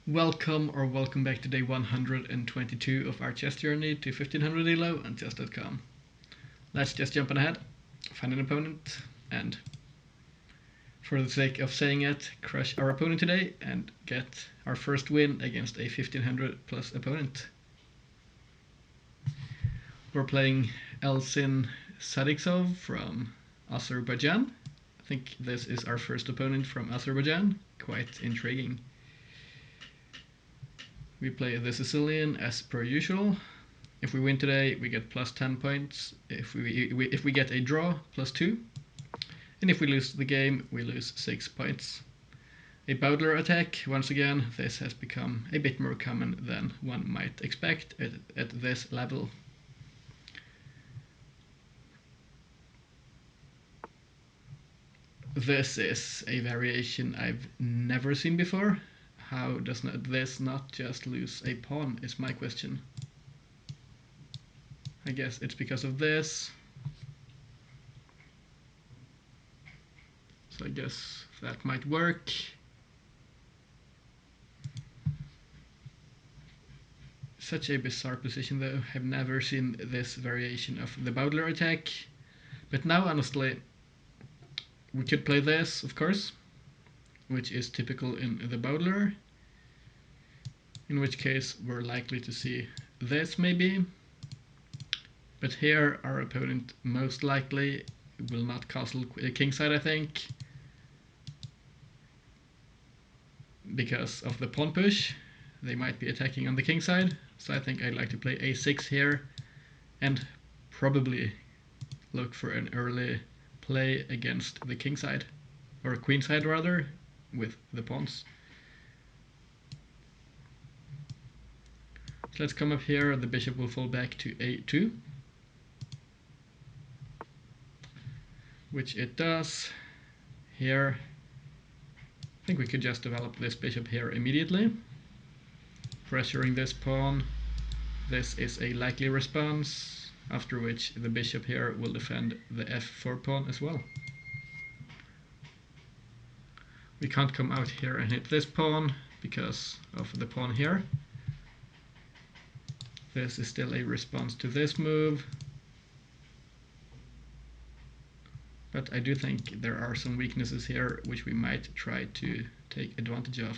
Welcome back to day 122 of our chess journey to 1500 ELO and chess.com. Let's just jump on ahead, find an opponent, and for the sake of saying it, crush our opponent today and get our first win against a 1500 plus opponent. We're playing Elsin Sadiksov from Azerbaijan. I think this is our first opponent from Azerbaijan, quite intriguing. We play the Sicilian as per usual. If we win today, we get plus 10 points. If we get a draw, plus 2. And if we lose the game, we lose 6 points. A Bowdler attack, once again, this has become a bit more common than one might expect at this level. This is a variation I've never seen before. How does this not just lose a pawn is my question. I guess it's because of this. So I guess that might work. Such a bizarre position though. I've never seen this variation of the Bowdler attack. But now honestly, we could play this, of course, which is typical in the Bowdler, in which case we're likely to see this maybe. But here our opponent most likely will not castle kingside, I think, because of the pawn push. They might be attacking on the kingside, so I think I'd like to play a6 here and probably look for an early play against the kingside, or queenside rather, with the pawns. So let's come up here, the bishop will fall back to a2, which it does. Here, I think we could just develop this bishop here immediately, pressuring this pawn. This is a likely response, after which the bishop here will defend the f4 pawn as well. We can't come out here and hit this pawn because of the pawn here. This is still a response to this move. But I do think there are some weaknesses here which we might try to take advantage of.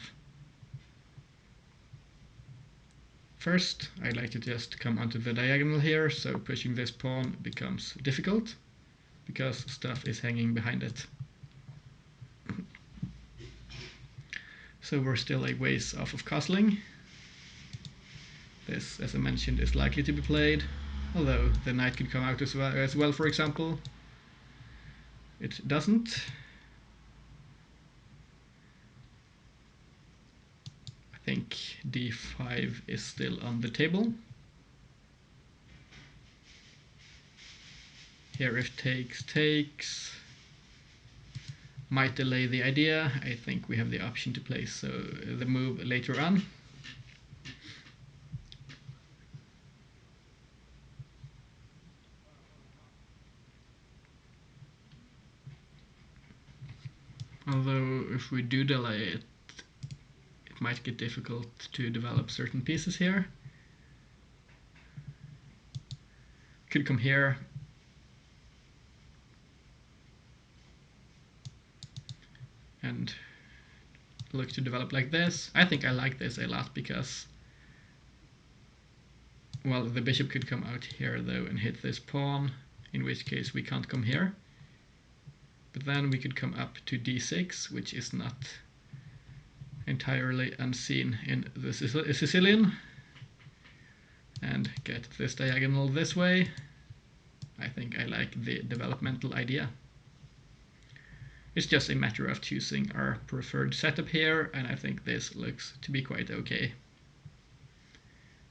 First, I'd like to just come onto the diagonal here, so pushing this pawn becomes difficult because stuff is hanging behind it. So we're still a ways off of castling. This, as I mentioned, is likely to be played, although the knight could come out as well, for example. It doesn't. I think d5 is still on the table. Here if takes might delay the idea. I think we have the option to play the move later on. Although if we do delay it, it might get difficult to develop certain pieces here. Could come here. And look to develop like this. I think I like this a lot because, well, the bishop could come out here though and hit this pawn, in which case we can't come here. But then we could come up to d6, which is not entirely unseen in the Sicilian, and get this diagonal this way. I think I like the developmental idea. It's just a matter of choosing our preferred setup here, and I think this looks to be quite okay,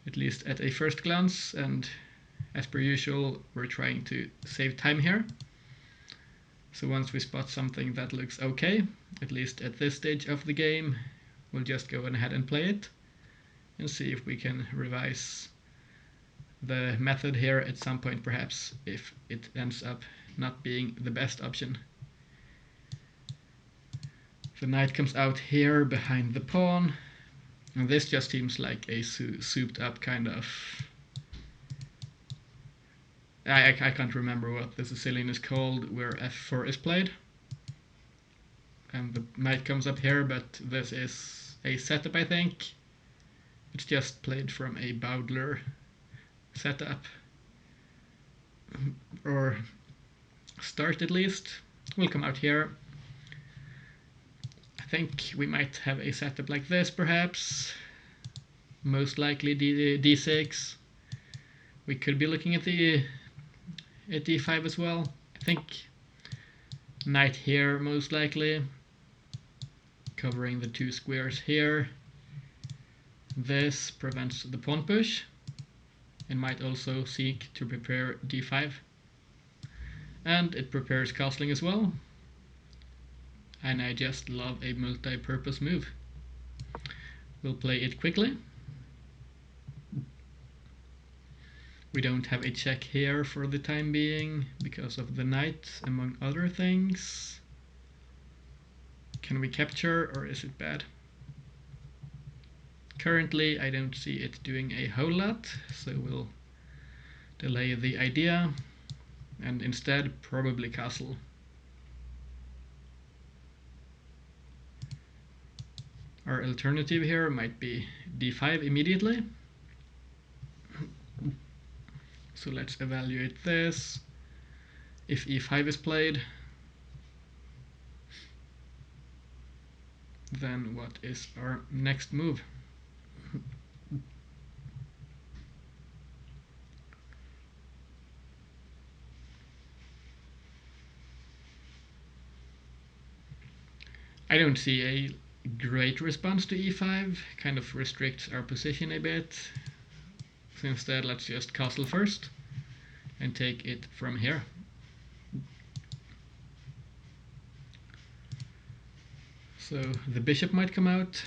at least at a first glance, and as per usual we're trying to save time here. So once we spot something that looks okay, at least at this stage of the game, we'll just go ahead and play it and see if we can revise the method here at some point, perhaps, if it ends up not being the best option. The knight comes out here behind the pawn, And this just seems like a souped up kind of... I can't remember what the Sicilian is called, where f4 is played. And the knight comes up here, but this is a setup, I think. It's just played from a Bowdler setup. Or start at least. We'll come out here. I think we might have a setup like this, perhaps. Most likely d6. We could be looking at d5 as well. I think knight here, most likely. Covering the two squares here. This prevents the pawn push, and might also seek to prepare d5. And it prepares castling as well. And I just love a multi-purpose move. We'll play it quickly. We don't have a check here for the time being because of the knight, among other things. Can we capture, or is it bad? Currently I don't see it doing a whole lot, so we'll delay the idea and instead probably castle. Our alternative here might be d5 immediately. So let's evaluate this. If e5 is played, then what is our next move? I don't see a great response to e5, kind of restricts our position a bit. So instead let's just castle first and take it from here. So the bishop might come out.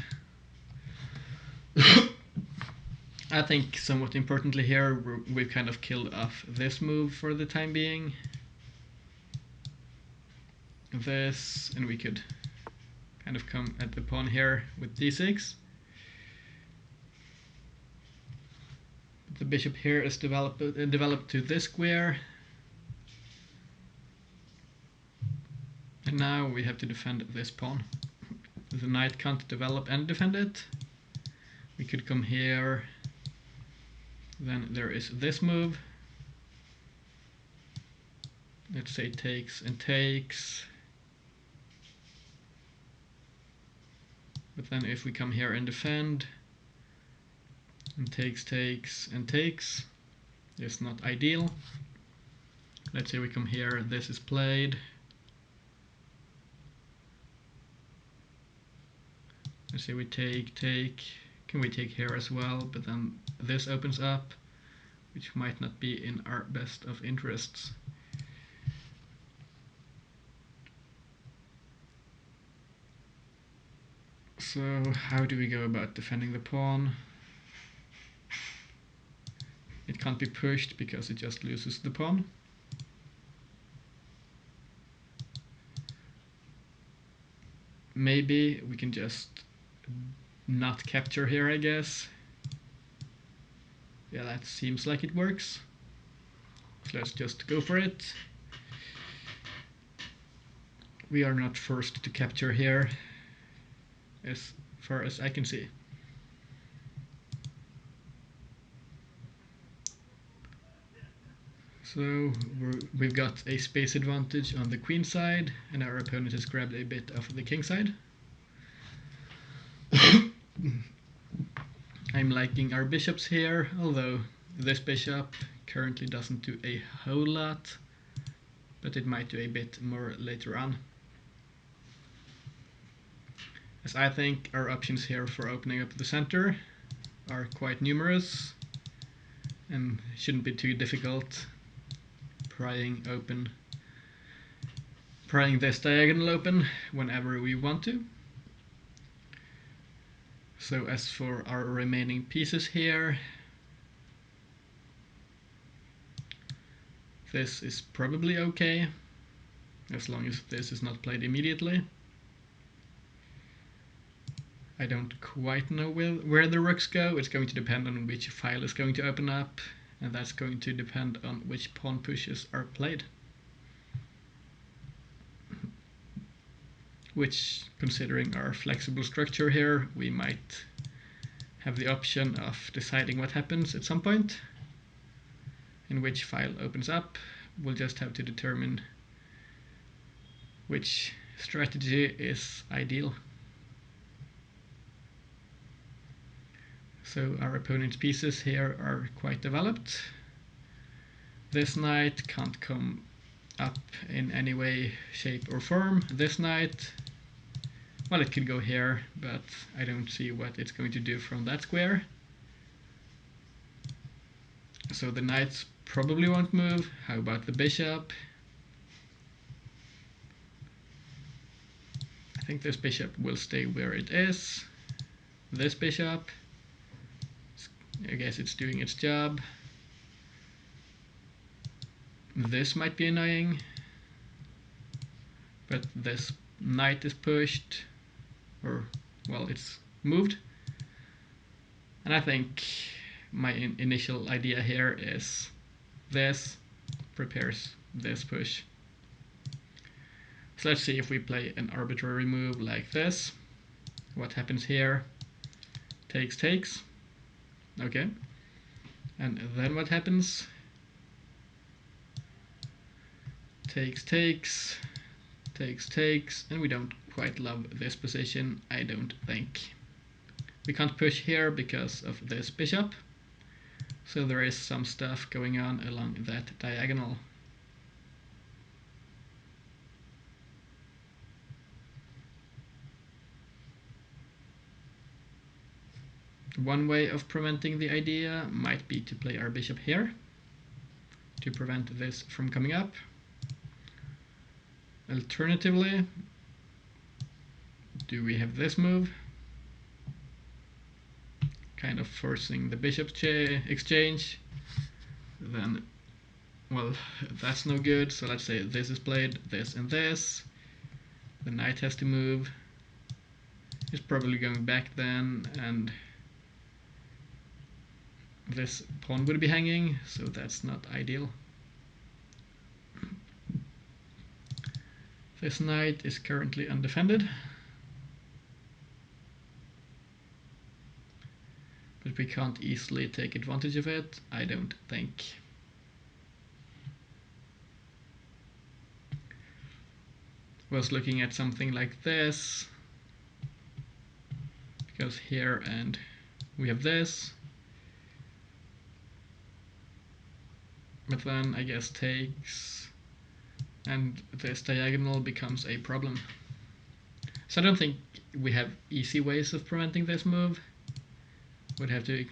I think somewhat importantly here we've kind of killed off this move for the time being. This, and we could kind of come at the pawn here with d6. The bishop here is developed to this square. And now we have to defend this pawn. The knight can't develop and defend it. We could come here. Then there is this move. Let's say takes and takes. But then if we come here and defend, and takes, takes, and takes, it's not ideal. Let's say we come here, this is played. Let's say we take, can we take here as well, but then this opens up, which might not be in our best of interests. So how do we go about defending the pawn? It can't be pushed because it just loses the pawn. Maybe we can just not capture here, I guess. Yeah, that seems like it works. So let's just go for it. We are not forced to capture here, as far as I can see. So we've got a space advantage on the queen side, and our opponent has grabbed a bit of the king side. I'm liking our bishops here, although this bishop currently doesn't do a whole lot, but it might do a bit more later on. As I think our options here for opening up the center are quite numerous and shouldn't be too difficult. Prying this diagonal open whenever we want to. So as for our remaining pieces here, this is probably okay, as long as this is not played immediately. I don't quite know where the rooks go. It's going to depend on which file is going to open up, and that's going to depend on which pawn pushes are played. Which, considering our flexible structure here, we might have the option of deciding what happens at some point, in which file opens up. We'll just have to determine which strategy is ideal. So our opponent's pieces here are quite developed. This knight can't come up in any way, shape or form. This knight, well, it could go here, but I don't see what it's going to do from that square. So the knights probably won't move. How about the bishop? I think this bishop will stay where it is. This bishop, I guess it's doing its job. This might be annoying, but this knight is pushed, or, well, it's moved. And I think my initial idea here is this prepares this push. So let's see if we play an arbitrary move like this. What happens here? Takes, takes. Okay. And then what happens? Takes, takes, takes, takes, and we don't quite love this position, I don't think. We can't push here because of this bishop, so there is some stuff going on along that diagonal. One way of preventing the idea might be to play our bishop here to prevent this from coming up. Alternatively, do we have this move? Kind of forcing the bishop exchange. Then, well, that's no good. So let's say this is played, this and this. The knight has to move. He's probably going back then, and this pawn would be hanging, so that's not ideal. This knight is currently undefended, but we can't easily take advantage of it, I don't think. Was looking at something like this, because here and we have this, but then I guess takes, and this diagonal becomes a problem. So I don't think we have easy ways of preventing this move. Would have to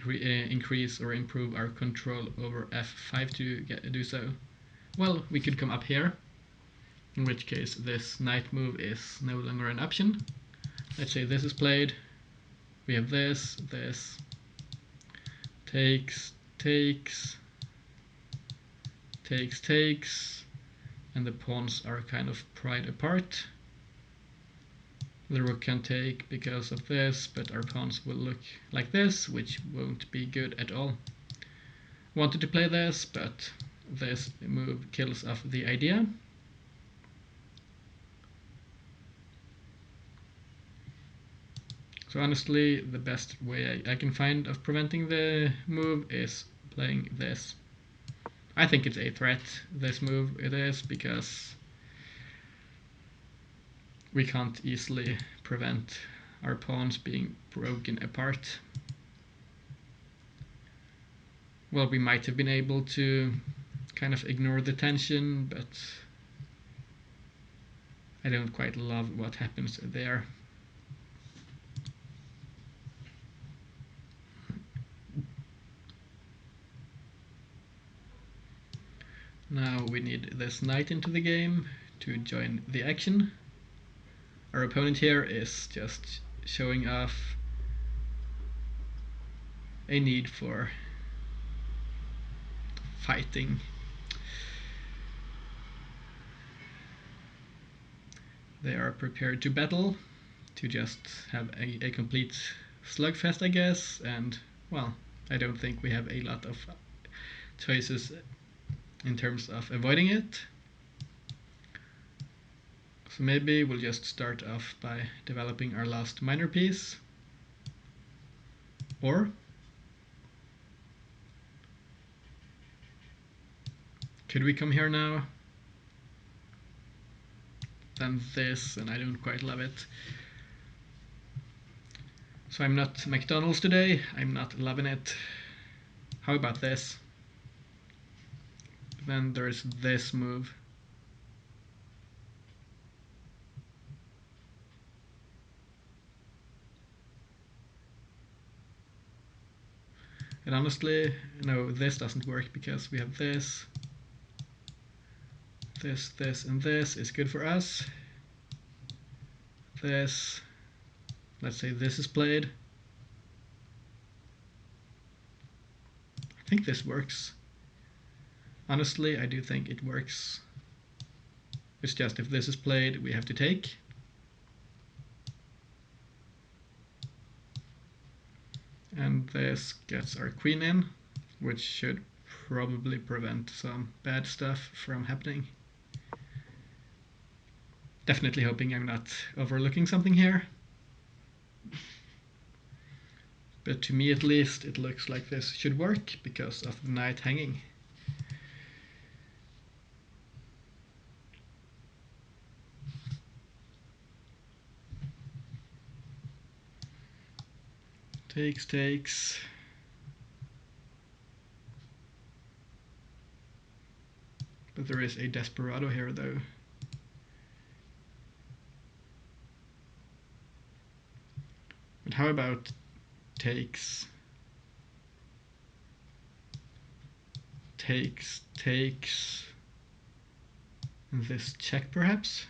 increase or improve our control over f5 to do so. Well, we could come up here, in which case this knight move is no longer an option. Let's say this is played. We have this, this, takes, takes, takes, takes, and the pawns are kind of pried apart. The rook can take because of this, but our pawns will look like this, which won't be good at all. Wanted to play this, but this move kills off the idea. So honestly, the best way I can find of preventing the move is playing this. I think it's a threat, this move. It is, because we can't easily prevent our pawns being broken apart. Well, we might have been able to kind of ignore the tension, but I don't quite love what happens there. Now we need this knight into the game to join the action. Our opponent here is just showing off a need for fighting. They are prepared to battle, to just have a complete slugfest, I guess, and, well, I don't think we have a lot of choices in terms of avoiding it. So maybe we'll just start off by developing our last minor piece. Or could we come here now? Then this, and I don't quite love it. So I'm not McDonald's today, I'm not loving it. How about this? Then there's this move. And honestly, no, this doesn't work because we have this. This, and this is good for us. This, let's say this is played. I think this works. Honestly, I do think it works. It's just if this is played, we have to take. And this gets our queen in, which should probably prevent some bad stuff from happening. Definitely hoping I'm not overlooking something here. But to me at least, it looks like this should work because of the knight hanging. Takes. But there is a desperado here though. But how about takes? Takes. And this check perhaps?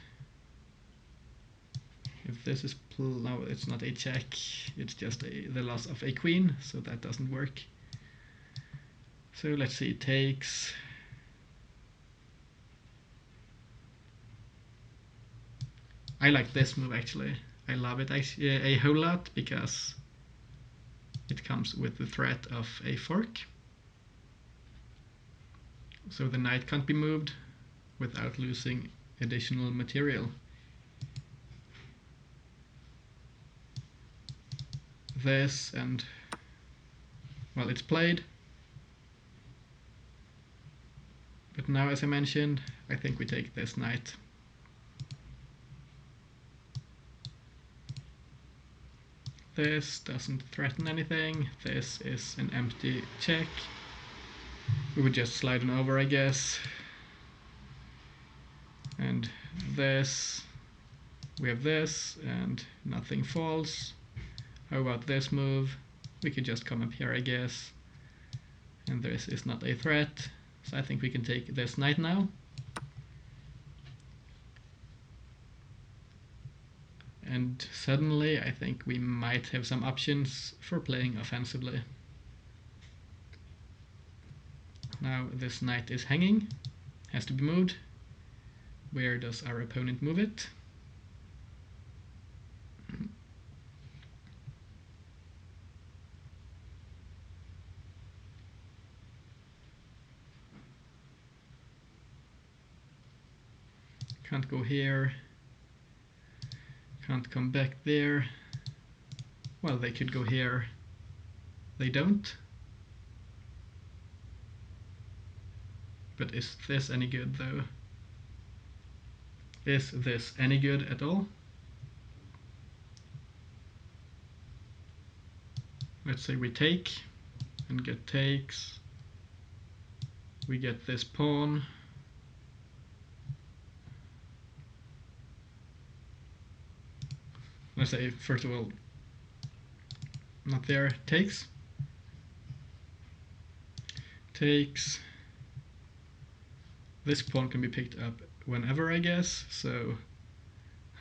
If this is no, it's not a check, it's just the loss of a queen, so that doesn't work. So let's see, takes. I like this move actually. I love it a whole lot because it comes with the threat of a fork. So the knight can't be moved without losing additional material. This and, well, it's played. But now, as I mentioned, I think we take this knight. This doesn't threaten anything. This is an empty check. We would just slide on over, I guess. And this, we have this, and nothing falls. How about this move? We could just come up here, I guess. And this is not a threat. So I think we can take this knight now. And suddenly I think we might have some options for playing offensively. Now this knight is hanging, has to be moved. Where does our opponent move it? Can't go here. Can't come back there. Well, they could go here. They don't. But is this any good though? Is this any good at all? Let's say we take and get takes. We get this pawn. Let's say, first of all, not there, takes. Takes. This pawn can be picked up whenever, I guess, so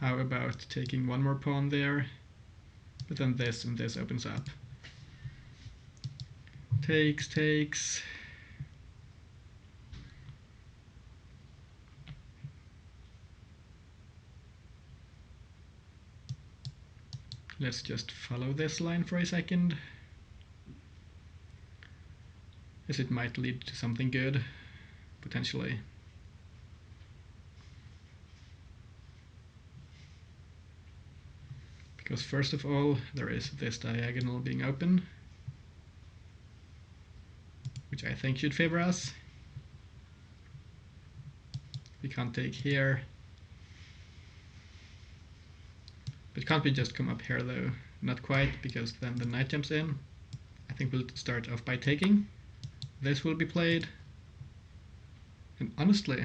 how about taking one more pawn there, but then this and this opens up. Takes. Let's just follow this line for a second, as it might lead to something good, potentially. Because first of all, there is this diagonal being open, which I think should favor us. We can't take here. But can't we just come up here though? Not quite, because then the knight jumps in. I think we'll start off by taking. This will be played. And honestly,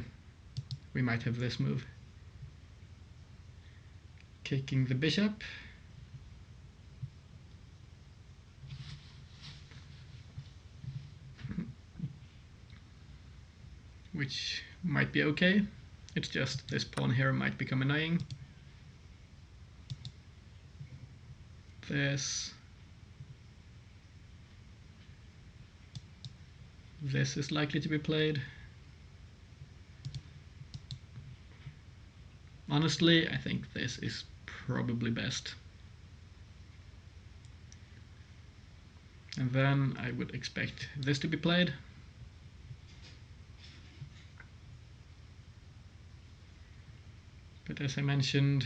we might have this move. Kicking the bishop. Which might be okay. It's just this pawn here might become annoying. This is likely to be played. Honestly, I think this is probably best. And then I would expect this to be played. But as I mentioned,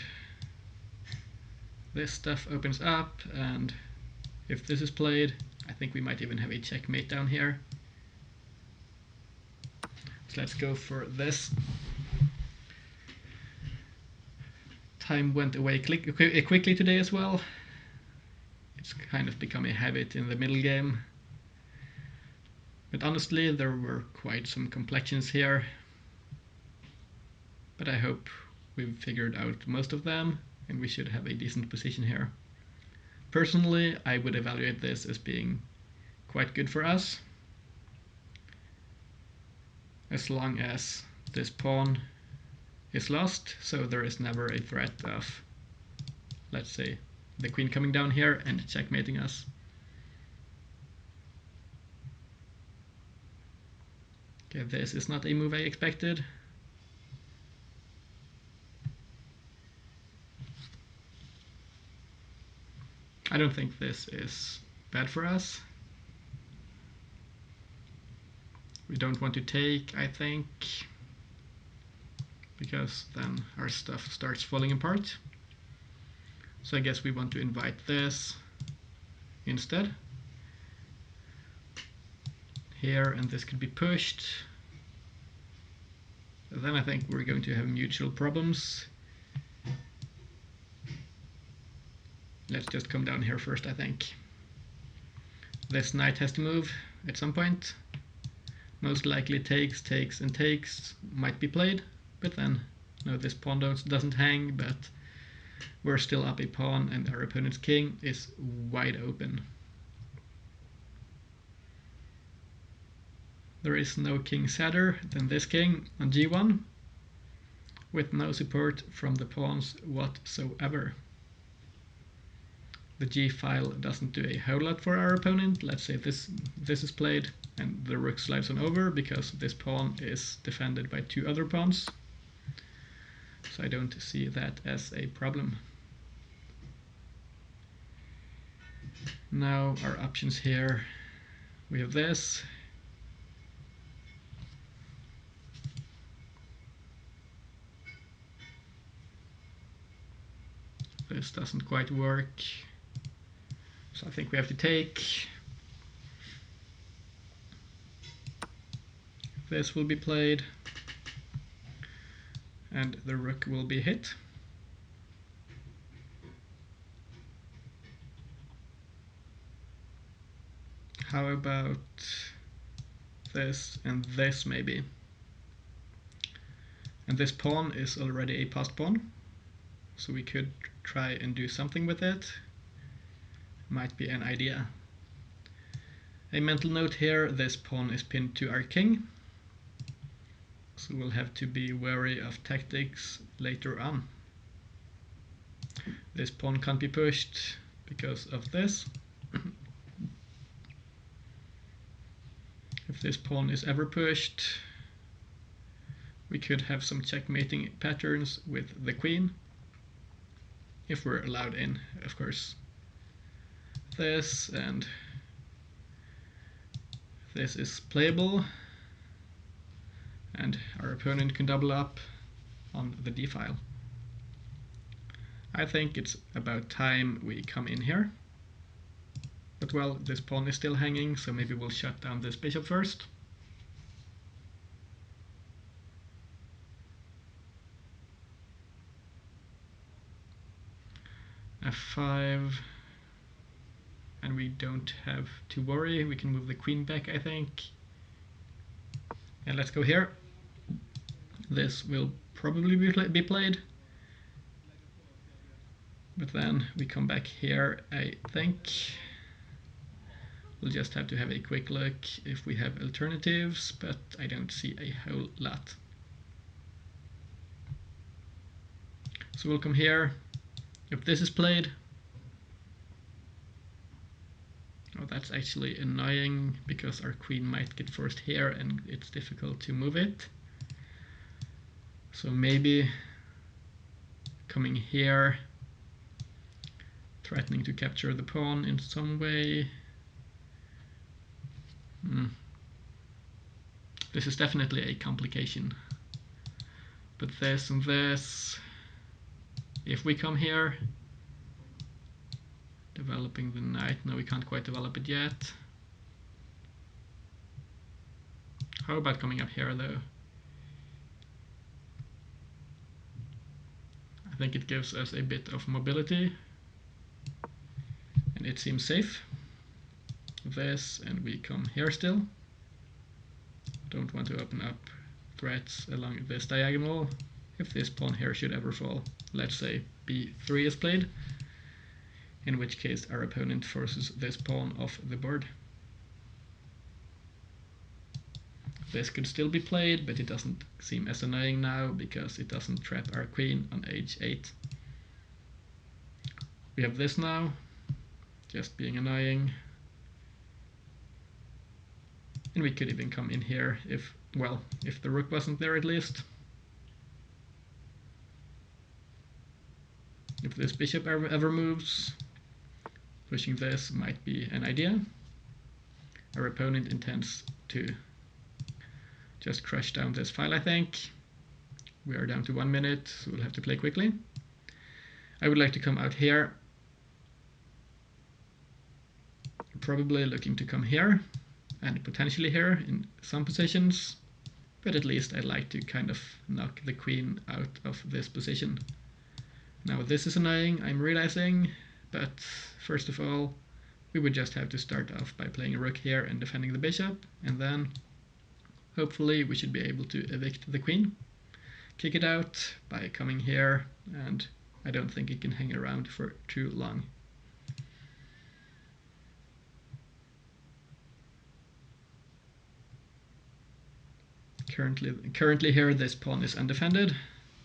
this stuff opens up, and if this is played, I think we might even have a checkmate down here. So let's go for this. Time went away quickly today as well. It's kind of become a habit in the middle game. But honestly, there were quite some complexions here. But I hope we've figured out most of them, and we should have a decent position here. Personally, I would evaluate this as being quite good for us, as long as this pawn is lost, so there is never a threat of, let's say, the queen coming down here and checkmating us. Okay, this is not a move I expected. I don't think this is bad for us. We don't want to take, I think, because then our stuff starts falling apart. So I guess we want to invite this instead. Here, and this could be pushed. Then I think we're going to have mutual problems. Let's just come down here first, I think. This knight has to move at some point. Most likely takes, and takes might be played, but then, no, this pawn doesn't hang, but we're still up a pawn, and our opponent's king is wide open. There is no king sadder than this king on g1, with no support from the pawns whatsoever. The g-file doesn't do a whole lot for our opponent. Let's say this is played and the rook slides on over because this pawn is defended by two other pawns. So I don't see that as a problem. Now our options here, we have this. This doesn't quite work. So I think we have to take. This will be played, and the rook will be hit. How about this and this maybe? And this pawn is already a passed pawn, so we could try and do something with it. Might be an idea. A mental note here, this pawn is pinned to our king, so we'll have to be wary of tactics later on. This pawn can't be pushed because of this. If this pawn is ever pushed, we could have some checkmating patterns with the queen. if we're allowed in, of course. This and this is playable, and our opponent can double up on the d file. I think it's about time we come in here. But well, this pawn is still hanging, so maybe we'll shut down this bishop first. f5, and we don't have to worry, we can move the queen back, I think. And let's go here. This will probably be played, but then we come back here, I think. We'll just have to have a quick look if we have alternatives, but I don't see a whole lot. So we'll come here. If this is played, oh, that's actually annoying because our queen might get forced here and it's difficult to move it. So maybe coming here, threatening to capture the pawn in some way. This is definitely a complication. But this and this, if we come here, developing the knight, no, we can't quite develop it yet. How about coming up here though? I think it gives us a bit of mobility, and it seems safe. This, and we come here still. Don't want to open up threats along this diagonal if this pawn here should ever fall. Let's say b3 is played, in which case our opponent forces this pawn off the board. This could still be played, but it doesn't seem as annoying now because it doesn't trap our queen on h8. We have this now, just being annoying. And we could even come in here if, well, if the rook wasn't there at least. If this bishop ever moves, pushing this might be an idea. Our opponent intends to just crush down this file, I think. We are down to 1 minute, so we'll have to play quickly. I would like to come out here. Probably looking to come here, and potentially here in some positions, but at least I'd like to kind of knock the queen out of this position. Now this is annoying, I'm realizing, but first of all, we would just have to start off by playing a rook here and defending the bishop, and then hopefully we should be able to evict the queen, kick it out by coming here, and I don't think it can hang around for too long. Currently here this pawn is undefended,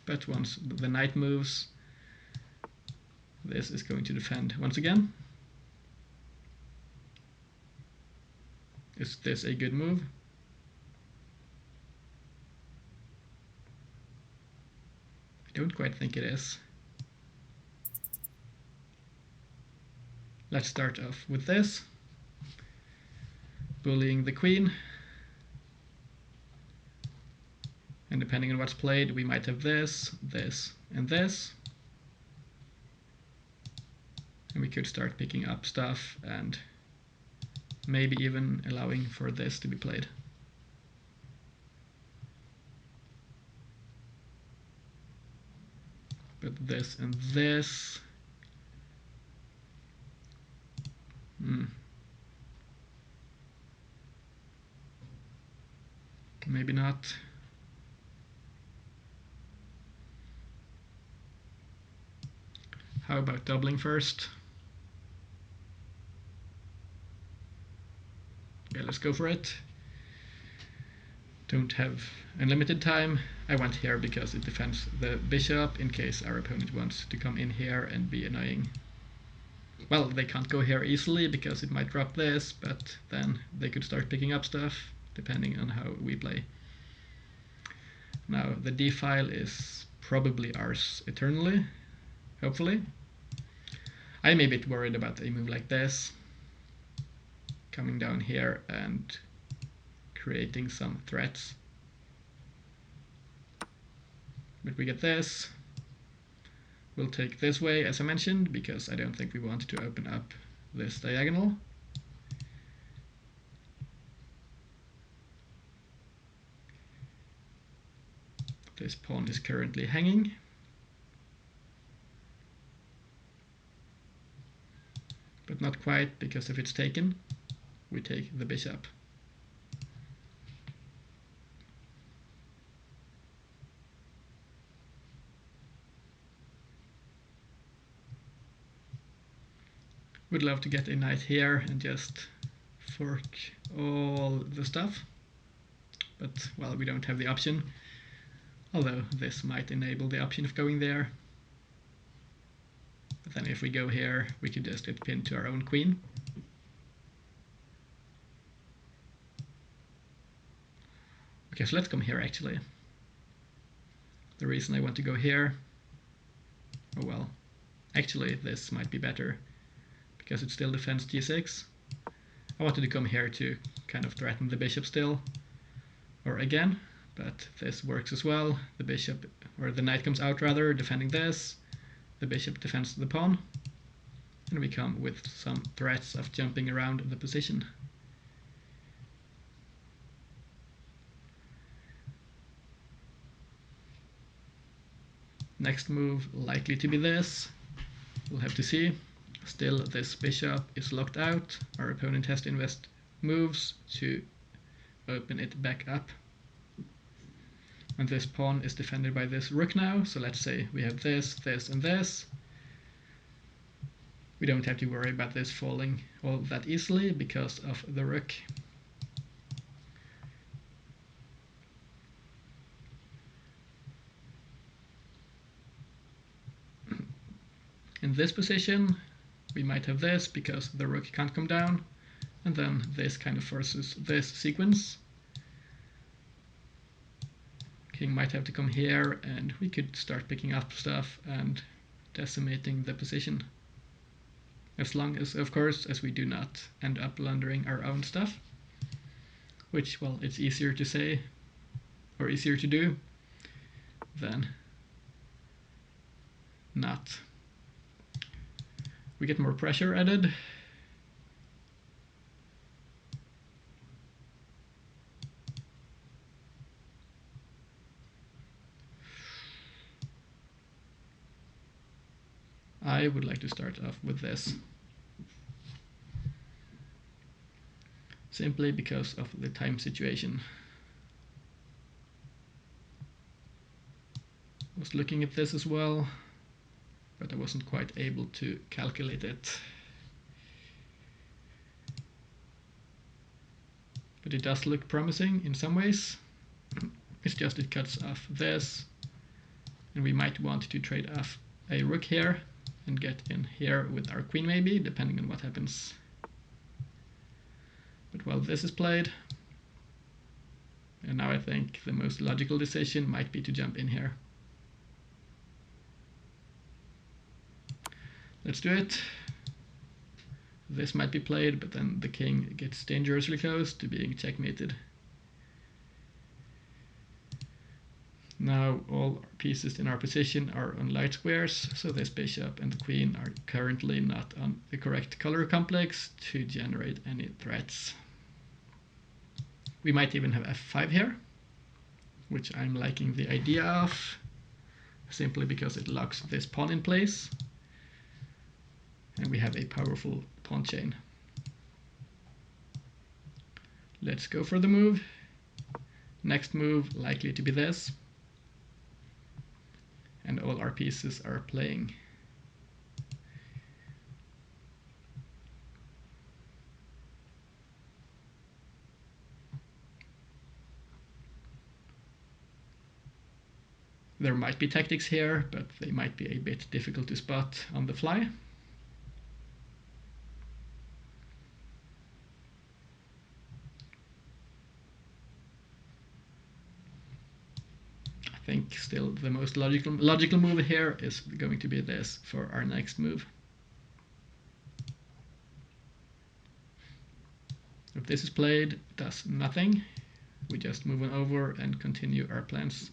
but once the knight moves, this is going to defend once again. Is this a good move? I don't quite think it is. Let's start off with this, bullying the queen. And depending on what's played, we might have this, this, and this. And we could start picking up stuff and maybe even allowing for this to be played. But this and this. Maybe not. How about doubling first? Yeah, let's go for it. Don't have unlimited time. I went here because it defends the bishop in case our opponent wants to come in here and be annoying. Well, they can't go here easily because it might drop this, but then they could start picking up stuff depending on how we play. Now the d file is probably ours eternally, hopefully. I'm a bit worried about a move like this, coming down here and creating some threats. But we get this. We'll take this way, as I mentioned, because I don't think we want to open up this diagonal. This pawn is currently hanging. But not quite, because if it's taken, we take the bishop. Would love to get a knight here and just fork all the stuff. But, well, we don't have the option. Although this might enable the option of going there. But then if we go here, we could just get pinned to our own queen. Okay, so let's come here actually. The reason I want to go here, oh well, actually this might be better, because it still defends g6. I wanted to come here to kind of threaten the bishop still, or again, but this works as well. The bishop, or the knight comes out rather, defending this. The bishop defends the pawn, and we come with some threats of jumping around the position. Next move likely to be this. We'll have to see. Still, this bishop is locked out. Our opponent has to invest moves to open it back up. And this pawn is defended by this rook now. So let's say we have this, this, and this. We don't have to worry about this falling all that easily because of the rook. In this position, we might have this because the rook can't come down, and then this kind of forces this sequence. King might have to come here, and we could start picking up stuff and decimating the position. As long as, of course, as we do not end up plundering our own stuff, which, well, it's easier to say, or easier to do, than not. We get more pressure added. I would like to start off with this. Simply because of the time situation. I was looking at this as well, but I wasn't quite able to calculate it. But it does look promising in some ways. It's just it cuts off this, and we might want to trade off a rook here and get in here with our queen maybe, depending on what happens. But while this is played, and now I think the most logical decision might be to jump in here. Let's do it. This might be played, but then the king gets dangerously close to being checkmated. Now all pieces in our position are on light squares, so this bishop and the queen are currently not on the correct color complex to generate any threats. We might even have f5 here, which I'm liking the idea of, simply because it locks this pawn in place. And we have a powerful pawn chain. Let's go for the move. Next move likely to be this. And all our pieces are playing. There might be tactics here, but they might be a bit difficult to spot on the fly. I think still the most logical move here is going to be this for our next move. if this is played, it does nothing. We just move on over and continue our plans.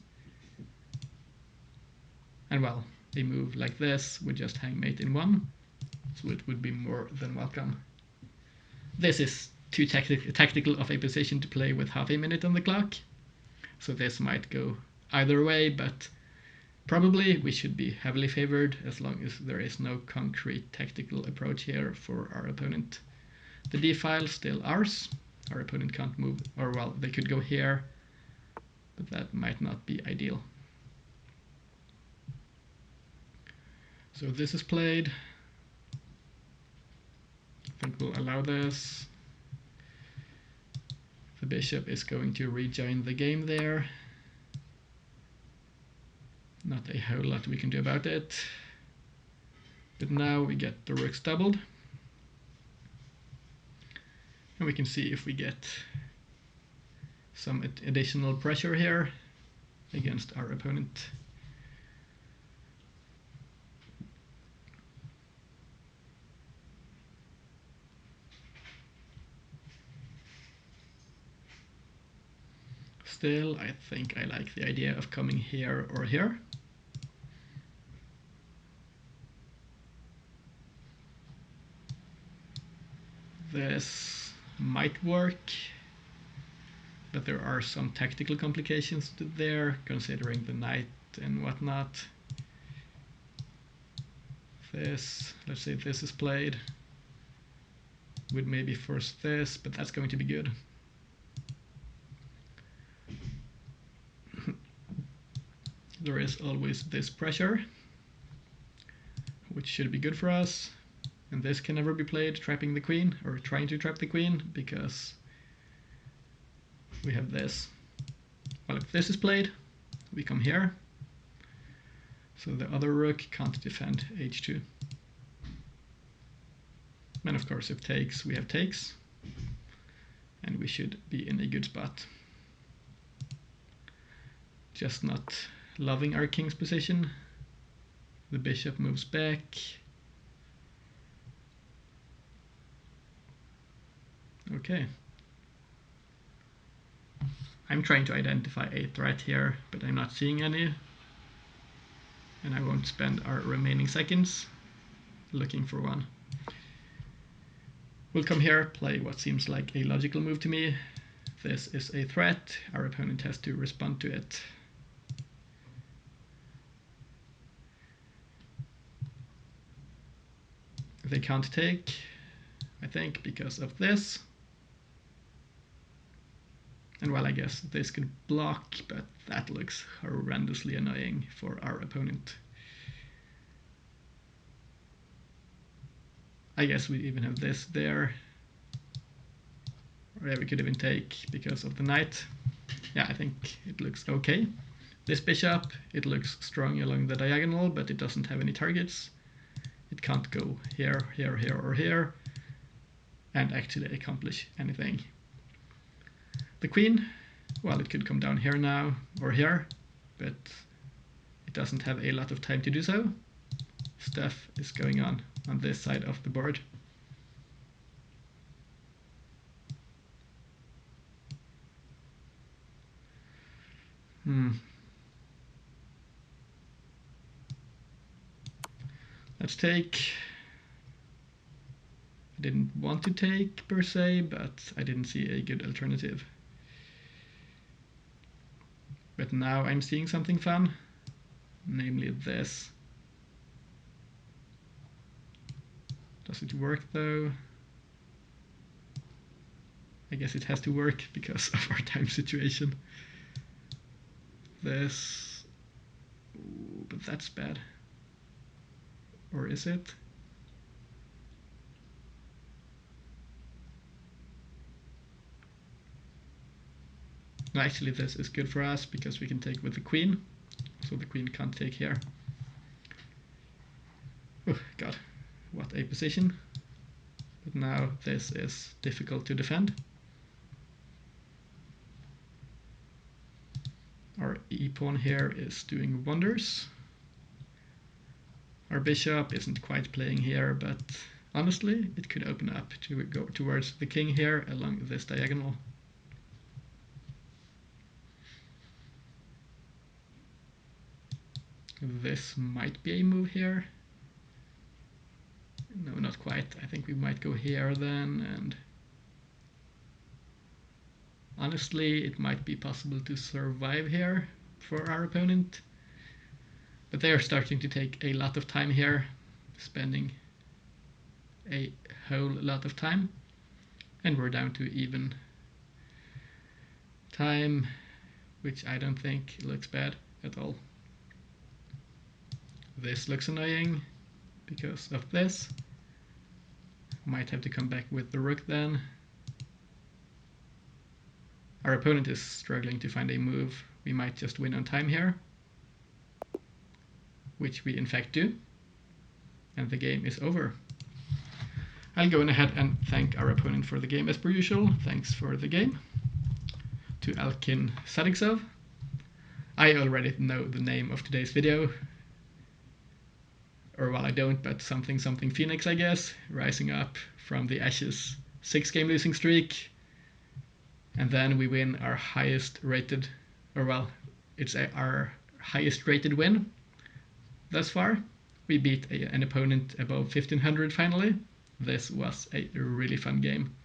And well, a move like this would just hang mate in 1, so it would be more than welcome. This is too tactical of a position to play with half a minute on the clock, so this might go either way, but probably we should be heavily favored as long as there is no concrete tactical approach here for our opponent. The d-file still ours. Our opponent can't move, or well, they could go here, but that might not be ideal. So this is played. I think we'll allow this. The bishop is going to rejoin the game there. Not a whole lot we can do about it. But now we get the rooks doubled. And we can see if we get some additional pressure here against our opponent. Still, I think I like the idea of coming here or here. This might work, but there are some tactical complications there, considering the knight and whatnot. This, let's say this is played, would maybe force this, but that's going to be good. There is always this pressure, which should be good for us. And this can never be played, trapping the queen, or trying to trap the queen, because we have this. Well, if this is played, we come here. So the other rook can't defend h2. And of course, if takes, we have takes. And we should be in a good spot. Just not loving our king's position. The bishop moves back. Okay. I'm trying to identify a threat here, but I'm not seeing any. And I won't spend our remaining seconds looking for one. We'll come here, play what seems like a logical move to me. This is a threat. Our opponent has to respond to it. They can't take, I think, because of this. And well, I guess this could block, but that looks horrendously annoying for our opponent. I guess we even have this there. Or yeah, we could even take because of the knight. Yeah, I think it looks okay. This bishop, it looks strong along the diagonal, but it doesn't have any targets. It can't go here, here, here, or here, and actually accomplish anything. The queen, well, it could come down here now, or here, but it doesn't have a lot of time to do so. Stuff is going on this side of the board. Let's take. I didn't want to take per se, but I didn't see a good alternative. But now I'm seeing something fun, namely this. Does it work though? I guess it has to work because of our time situation. This. Ooh, but that's bad. Or is it? No, actually this is good for us because we can take with the queen. So the queen can't take here. Oh god, what a position. But now this is difficult to defend. Our e-pawn here is doing wonders. Our bishop isn't quite playing here, but Honestly, it could open up to go towards the king here along this diagonal. This might be a move here. No, not quite. I think we might go here then, and honestly, it might be possible to survive here for our opponent. But they are starting to take a lot of time here, spending a whole lot of time. And we're down to even time, which I don't think looks bad at all. This looks annoying because of this. Might have to come back with the rook then. Our opponent is struggling to find a move. We might just win on time here, which we in fact do, and the game is over. I'll go ahead and thank our opponent for the game as per usual. Thanks for the game. To Alkin Sadiksov. I already know the name of today's video, or well, I don't, but something Phoenix, I guess, rising up from the ashes, 6-game losing streak, and then we win our highest rated, or well, it's our highest rated win thus far. We beat an opponent above 1500 finally. This was a really fun game.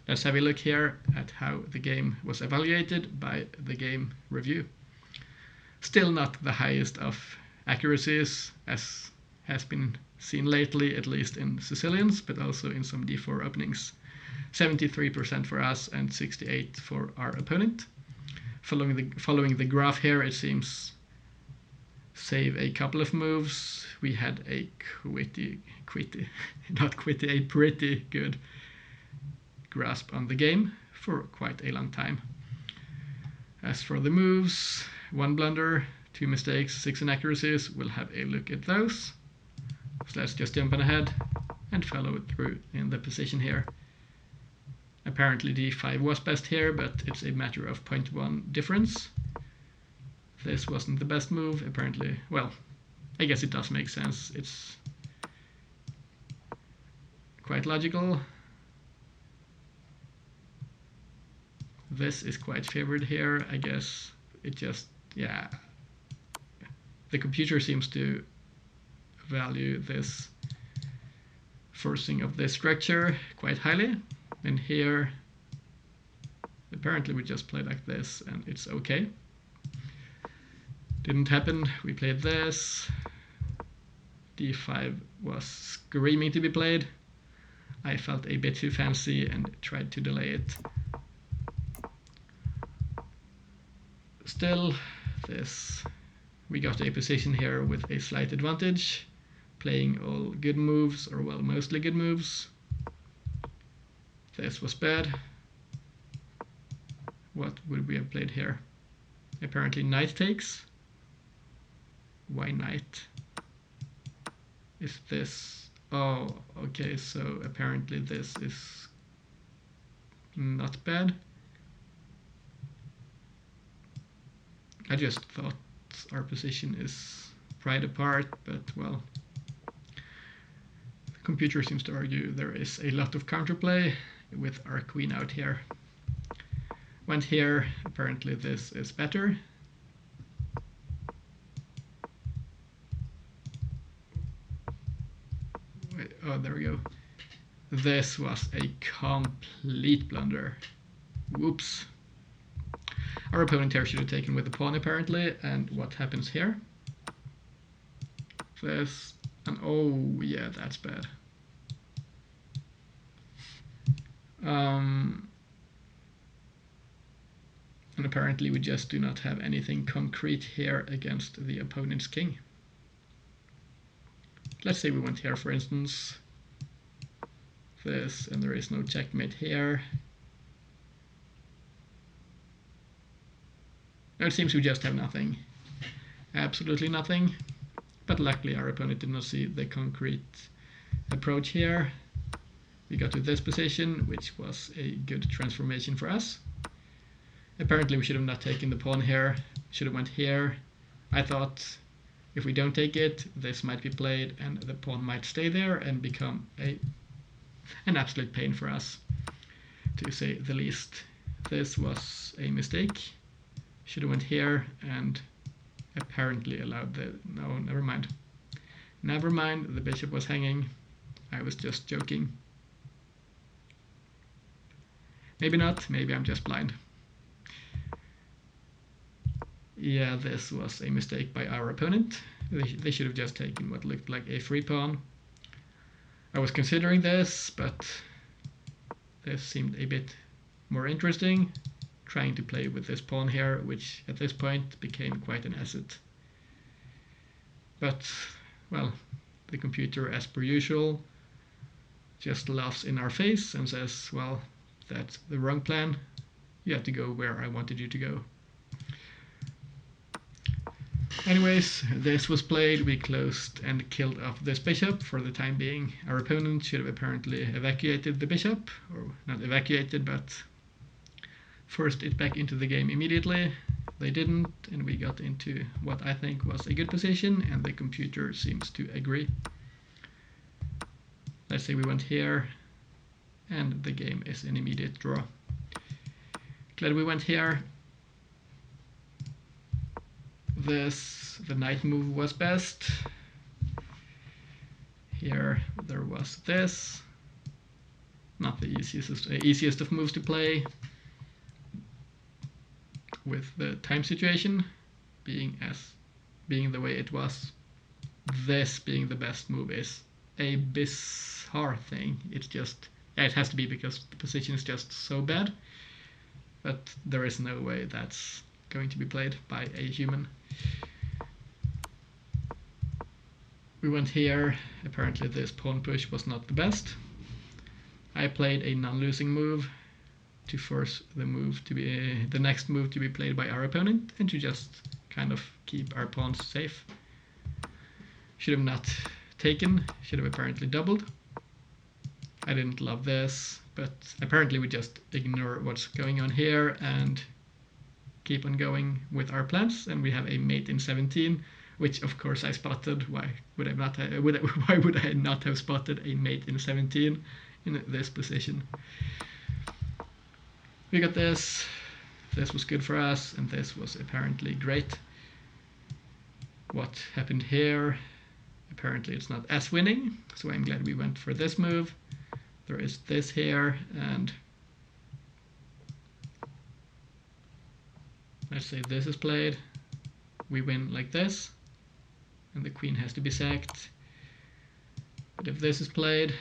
Let's have a look here at how the game was evaluated by the game review. Still not the highest of accuracies, as has been seen lately, at least in Sicilians, but also in some d4 openings. 73% for us and 68% for our opponent. Following the graph here, it seems, save a couple of moves, we had a pretty good grasp on the game for quite a long time. As for the moves, 1 blunder, 2 mistakes, 6 inaccuracies, we'll have a look at those. So let's just jump on ahead and follow it through in the position here. Apparently d5 was best here, but it's a matter of 0.1 difference. This wasn't the best move, apparently. Well, I guess it does make sense. It's quite logical. This is quite favored here, I guess. It just, yeah. The computer seems to value this forcing of this structure quite highly. And here, apparently we just play like this and it's okay. Didn't happen. We played this. d5 was screaming to be played. I felt a bit too fancy and tried to delay it. Still, we got a position here with a slight advantage, playing all good moves, or well, mostly good moves. This was bad. What would we have played here? Apparently knight takes. Why knight? Is this... oh, okay, so apparently this is not bad. I just thought our position is pried apart, but well, the computer seems to argue there is a lot of counterplay with our queen out here. Went here, apparently this is better. Wait, oh, there we go. This was a complete blunder. Whoops. Our opponent here should have taken with the pawn apparently, and what happens here? This, and oh yeah, that's bad. And apparently we just do not have anything concrete here against the opponent's king. Let's say we went here, for instance. This, and there is no checkmate here. It seems we just have nothing. Absolutely nothing. But luckily our opponent did not see the concrete approach here. We got to this position, which was a good transformation for us. Apparently we should have not taken the pawn here. Should have went here, I thought. If we don't take it, this might be played and the pawn might stay there and become an absolute pain for us, to say the least. This was a mistake. Should have went here and apparently allowed the... No, never mind. Never mind, the bishop was hanging. I was just joking. Maybe not, maybe I'm just blind. Yeah, this was a mistake by our opponent. They should have just taken what looked like a free pawn. I was considering this, but this seemed a bit more interesting. Trying to play with this pawn here, which at this point became quite an asset. But, well, the computer, as per usual, just laughs in our face and says, well, that's the wrong plan. You have to go where I wanted you to go. Anyways, this was played. We closed and killed off this bishop for the time being. Our opponent should have apparently evacuated the bishop, or not evacuated, but forced it back into the game immediately. They didn't, and we got into what I think was a good position, and the computer seems to agree. Let's say we went here, and the game is an immediate draw. Glad we went here. The knight move was best. Here there was this. Not the easiest of moves to play, with the time situation being the way it was. This being the best move is a bizarre thing. It's just, yeah, it has to be because the position is just so bad, but there is no way that's going to be played by a human. We went here. Apparently this pawn push was not the best. I played a non-losing move to force the next move to be played by our opponent, and to just kind of keep our pawns safe. Should have not taken, should have apparently doubled. I didn't love this, but apparently we just ignore what's going on here and keep on going with our plans, and we have a mate in 17, which of course I spotted. Why would I not have spotted a mate in 17 in this position? We got this. This was good for us, and this was apparently great. What happened here? Apparently it's not as winning, so I'm glad we went for this move. There is this here, and let's say this is played. We win like this, and the queen has to be sacked. But if this is played,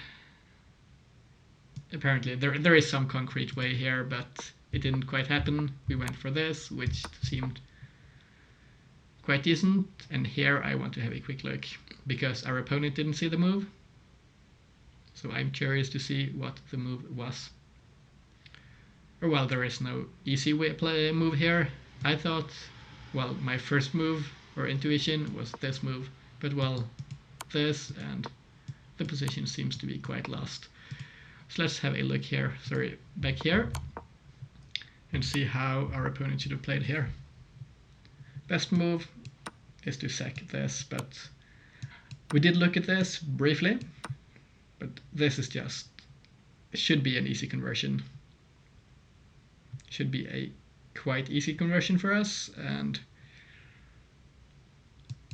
apparently there is some concrete way here, but it didn't quite happen. We went for this, which seemed quite decent, and here I want to have a quick look, because our opponent didn't see the move. So I'm curious to see what the move was. Or, well, there is no easy way move here. I thought, well, my first move or intuition was this move, but well, this, and the position seems to be quite lost. So let's have a look here, back here, and see how our opponent should have played here. Best move is to sack this, but we did look at this briefly, but this is just, it should be an easy conversion. Should be a quite easy conversion for us, and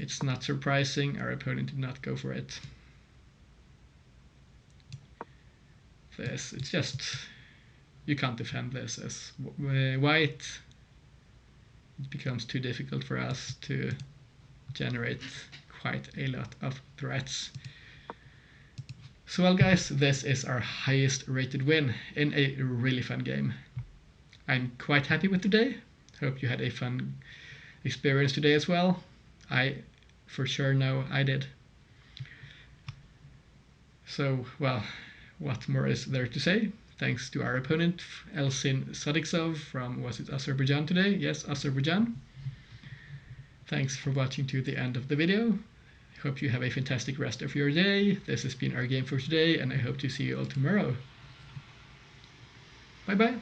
it's not surprising our opponent did not go for it. This, it's just, you can't defend this as white. It becomes too difficult for us to generate quite a lot of threats. So, well guys, this is our highest rated win in a really fun game. I'm quite happy with today. Hope you had a fun experience today as well. I for sure know I did. So, well, what more is there to say? Thanks to our opponent, Elsin Sadiksov from, was it Azerbaijan today? Yes, Azerbaijan. Thanks for watching to the end of the video. Hope you have a fantastic rest of your day. This has been our game for today, and I hope to see you all tomorrow. Bye bye.